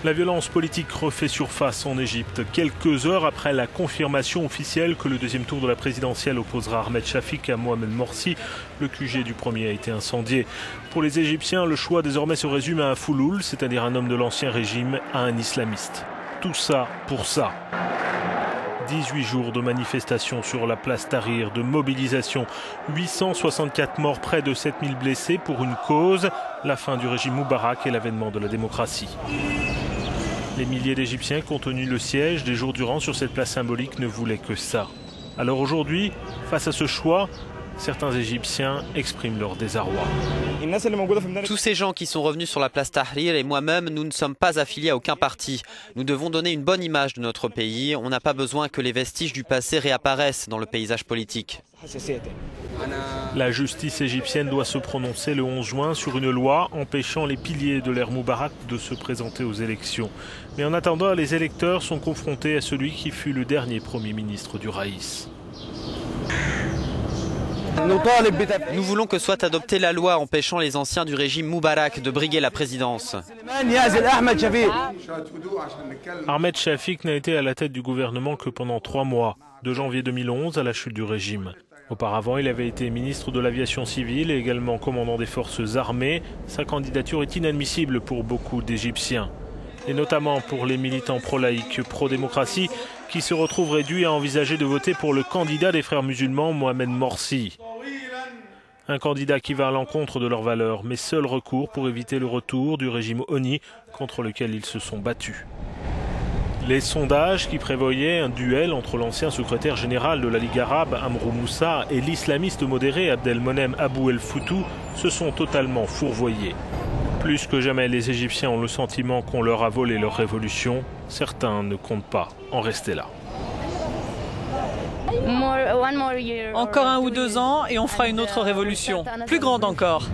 La violence politique refait surface en Égypte, quelques heures après la confirmation officielle que le deuxième tour de la présidentielle opposera Ahmed Shafik à Mohamed Morsi. Le QG du premier a été incendié. Pour les Égyptiens, le choix désormais se résume à un fouloul, c'est-à-dire un homme de l'ancien régime, à un islamiste. Tout ça pour ça. 18 jours de manifestations sur la place Tahrir, de mobilisation, 864 morts, près de 7000 blessés pour une cause, la fin du régime Moubarak et l'avènement de la démocratie. Les milliers d'Égyptiens qui ont tenu le siège des jours durant sur cette place symbolique ne voulaient que ça. Alors aujourd'hui, face à ce choix, certains Égyptiens expriment leur désarroi. Tous ces gens qui sont revenus sur la place Tahrir et moi-même, nous ne sommes pas affiliés à aucun parti. Nous devons donner une bonne image de notre pays. On n'a pas besoin que les vestiges du passé réapparaissent dans le paysage politique. La justice égyptienne doit se prononcer le 11 juin sur une loi empêchant les piliers de l'ère Moubarak de se présenter aux élections. Mais en attendant, les électeurs sont confrontés à celui qui fut le dernier Premier ministre du Raïs. Nous voulons que soit adoptée la loi empêchant les anciens du régime Moubarak de briguer la présidence. Ahmed Shafik n'a été à la tête du gouvernement que pendant 3 mois, de janvier 2011 à la chute du régime. Auparavant, il avait été ministre de l'aviation civile et également commandant des forces armées. Sa candidature est inadmissible pour beaucoup d'Égyptiens, et notamment pour les militants pro-laïcs, pro-démocratie, qui se retrouvent réduits à envisager de voter pour le candidat des frères musulmans, Mohamed Morsi. Un candidat qui va à l'encontre de leurs valeurs, mais seul recours pour éviter le retour du régime Honi contre lequel ils se sont battus. Les sondages qui prévoyaient un duel entre l'ancien secrétaire général de la Ligue arabe, Amrou Moussa, et l'islamiste modéré Abdelmonem Abou El Foutou se sont totalement fourvoyés. Plus que jamais, les Égyptiens ont le sentiment qu'on leur a volé leur révolution. Certains ne comptent pas en rester là. Encore 1 ou 2 ans et on fera une autre révolution, plus grande encore.